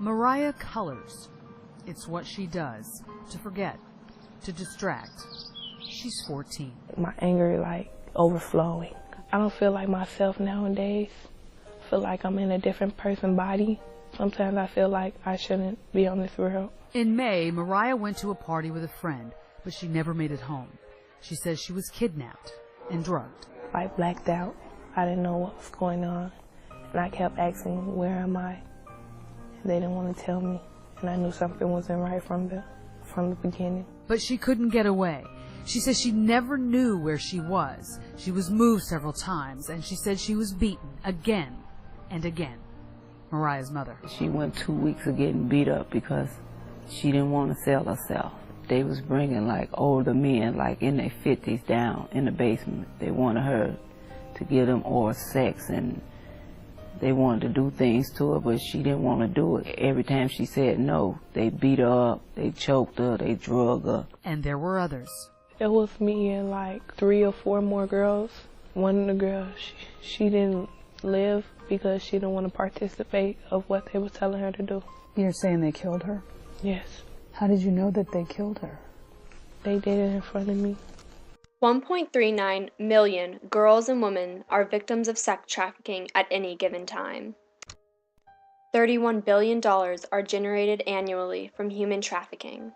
Mariah colors. It's what she does to forget, to distract. She's 14. My anger is overflowing. I don't feel like myself nowadays. I feel like I'm in a different person's body. Sometimes I feel like I shouldn't be on this world. In May, Mariah went to a party with a friend, but she never made it home. She says she was kidnapped and drugged. I blacked out. I didn't know what was going on. And I kept asking, where am I? And they didn't want to tell me. And I knew something wasn't right from the beginning. But she couldn't get away. She says she never knew where she was. She was moved several times, and she said she was beaten again and again. Mariah's mother. She went 2 weeks of getting beat up because she didn't want to sell herself. They was bringing older men, in their 50s, down in the basement. They wanted her to give them oral sex, and they wanted to do things to her, but she didn't want to do it. Every time she said no, they beat her up, they choked her, they drugged her. And there were others. It was me and 3 or 4 more girls. One of the girls, she didn't live because she didn't want to participate of what they were telling her to do. You're saying they killed her? Yes. How did you know that they killed her? They did it in front of me. 1.39 million girls and women are victims of sex trafficking at any given time. $31 billion are generated annually from human trafficking.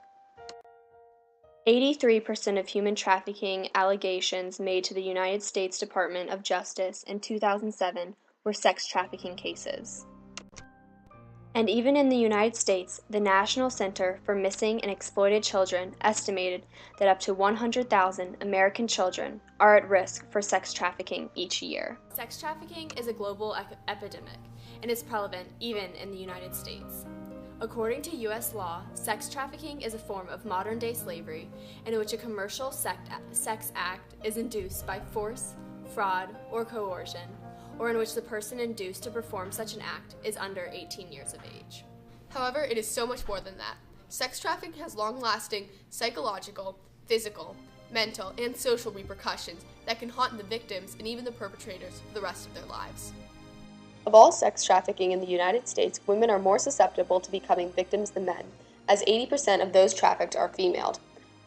83% of human trafficking allegations made to the United States Department of Justice in 2007 were sex trafficking cases. And even in the United States, the National Center for Missing and Exploited Children estimated that up to 100,000 American children are at risk for sex trafficking each year. Sex trafficking is a global epidemic, and is prevalent even in the United States. According to U.S. law, sex trafficking is a form of modern-day slavery in which a commercial sex act is induced by force, fraud, or coercion, or in which the person induced to perform such an act is under 18 years of age. However, it is so much more than that. Sex trafficking has long-lasting psychological, physical, mental, and social repercussions that can haunt the victims and even the perpetrators for the rest of their lives. Of all sex trafficking in the United States, women are more susceptible to becoming victims than men, as 80% of those trafficked are female.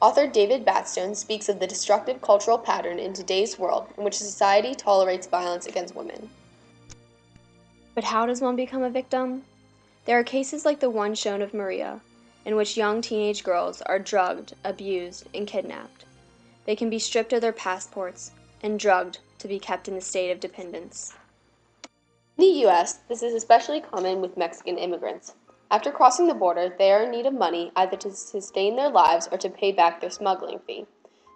Author David Batstone speaks of the destructive cultural pattern in today's world in which society tolerates violence against women. But how does one become a victim? There are cases like the one shown of Maria, in which young teenage girls are drugged, abused, and kidnapped. They can be stripped of their passports and drugged to be kept in a state of dependence. In the U.S., this is especially common with Mexican immigrants. After crossing the border, they are in need of money either to sustain their lives or to pay back their smuggling fee.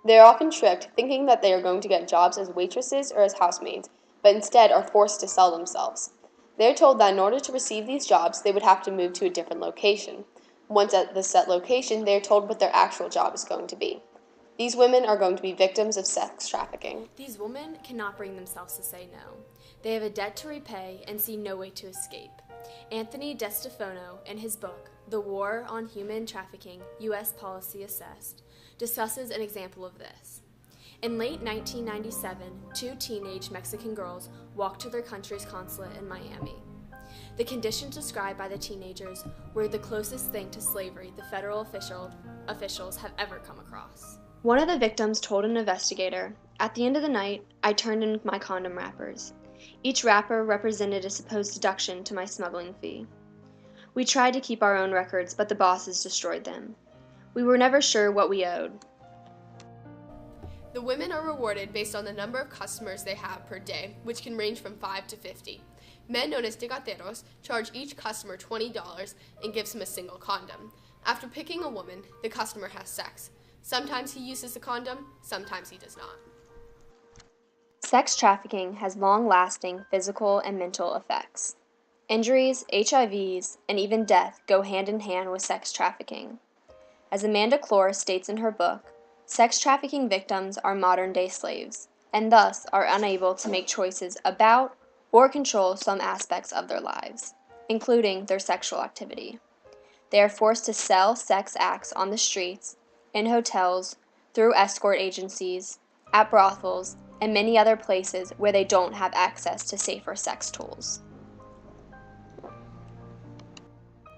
They are often tricked, thinking that they are going to get jobs as waitresses or as housemaids, but instead are forced to sell themselves. They are told that in order to receive these jobs, they would have to move to a different location. Once at the set location, they are told what their actual job is going to be. These women are going to be victims of sex trafficking. These women cannot bring themselves to say no. They have a debt to repay and see no way to escape. Anthony DeStefano, in his book, The War on Human Trafficking, U.S. Policy Assessed, discusses an example of this. In late 1997, 2 teenage Mexican girls walked to their country's consulate in Miami. The conditions described by the teenagers were the closest thing to slavery the federal officials have ever come across. One of the victims told an investigator, "At the end of the night, I turned in my condom wrappers. Each wrapper represented a supposed deduction to my smuggling fee. We tried to keep our own records, but the bosses destroyed them. We were never sure what we owed." The women are rewarded based on the number of customers they have per day, which can range from 5 to 50. Men known as tecateros charge each customer $20 and gives him a single condom. After picking a woman, the customer has sex. Sometimes he uses the condom, sometimes he does not. Sex trafficking has long-lasting physical and mental effects. Injuries, HIVs, and even death go hand in hand with sex trafficking. As Amanda Clore states in her book, sex trafficking victims are modern-day slaves, and thus are unable to make choices about or control some aspects of their lives, including their sexual activity. They are forced to sell sex acts on the streets, in hotels, through escort agencies, at brothels, and many other places where they don't have access to safer sex tools.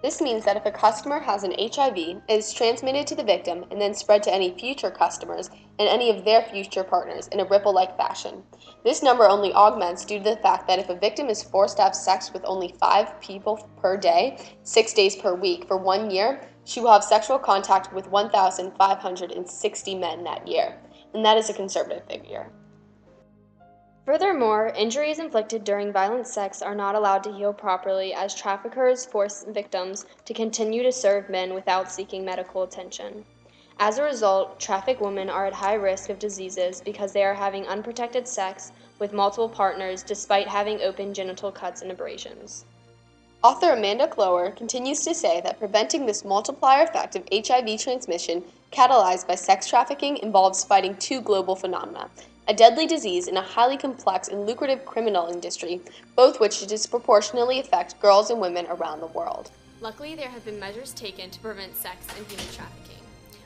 This means that if a customer has an HIV, it is transmitted to the victim and then spread to any future customers and any of their future partners in a ripple-like fashion. This number only augments due to the fact that if a victim is forced to have sex with only 5 people per day, 6 days per week, for 1 year, she will have sexual contact with 1,560 men that year, and that is a conservative figure. Furthermore, injuries inflicted during violent sex are not allowed to heal properly as traffickers force victims to continue to serve men without seeking medical attention. As a result, trafficked women are at high risk of diseases because they are having unprotected sex with multiple partners despite having open genital cuts and abrasions. Author Amanda Clower continues to say that preventing this multiplier effect of HIV transmission catalyzed by sex trafficking involves fighting 2 global phenomena: a deadly disease and a highly complex and lucrative criminal industry, both which disproportionately affect girls and women around the world. Luckily, there have been measures taken to prevent sex and human trafficking.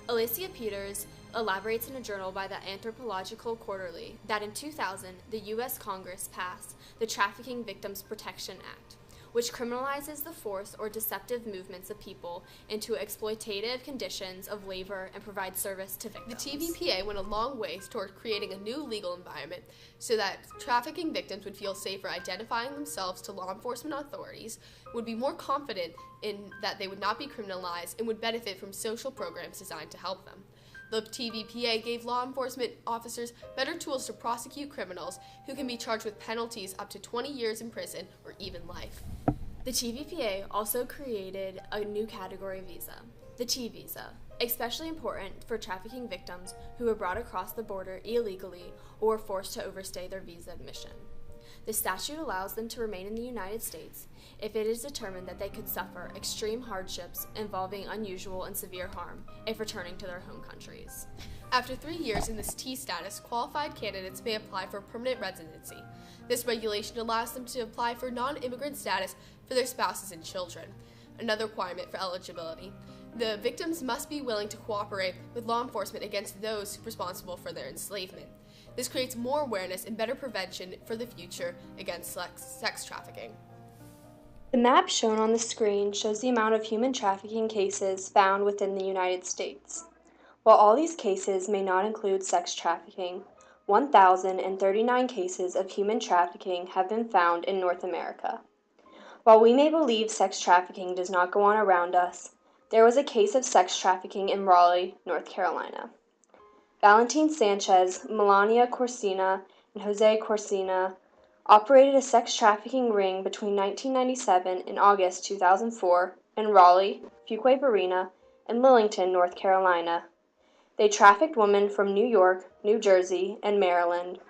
Alicia Peters elaborates in a journal by the Anthropological Quarterly that in 2000, the U.S. Congress passed the Trafficking Victims Protection Act, which criminalizes the forced or deceptive movements of people into exploitative conditions of labor and provides service to victims. The TVPA went a long ways toward creating a new legal environment so that trafficking victims would feel safer identifying themselves to law enforcement authorities, would be more confident in that they would not be criminalized, and would benefit from social programs designed to help them. The TVPA gave law enforcement officers better tools to prosecute criminals who can be charged with penalties up to 20 years in prison or even life. The TVPA also created a new category visa, the T-visa, especially important for trafficking victims who were brought across the border illegally or were forced to overstay their visa admission. The statute allows them to remain in the United States if it is determined that they could suffer extreme hardships involving unusual and severe harm if returning to their home countries. After 3 years in this T status, qualified candidates may apply for permanent residency. This regulation allows them to apply for non-immigrant status for their spouses and children. Another requirement for eligibility: the victims must be willing to cooperate with law enforcement against those responsible for their enslavement. This creates more awareness and better prevention for the future against sex trafficking. The map shown on the screen shows the amount of human trafficking cases found within the United States. While all these cases may not include sex trafficking, 1,039 cases of human trafficking have been found in North America. While we may believe sex trafficking does not go on around us, there was a case of sex trafficking in Raleigh, North Carolina. Valentin Sanchez, Melania Corsina, and Jose Corsina operated a sex trafficking ring between 1997 and August 2004 in Raleigh, Fuquay-Varina, and Lillington, North Carolina. They trafficked women from New York, New Jersey, and Maryland.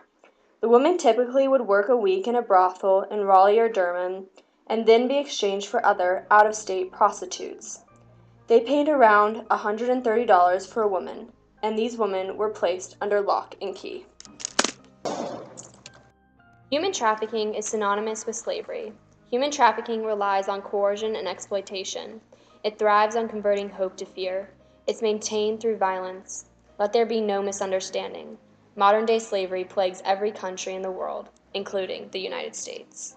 The women typically would work a week in a brothel in Raleigh or Durham and then be exchanged for other out-of-state prostitutes. They paid around $130 for a woman, and these women were placed under lock and key. Human trafficking is synonymous with slavery. Human trafficking relies on coercion and exploitation. It thrives on converting hope to fear. It's maintained through violence. Let there be no misunderstanding. Modern-day slavery plagues every country in the world, including the United States.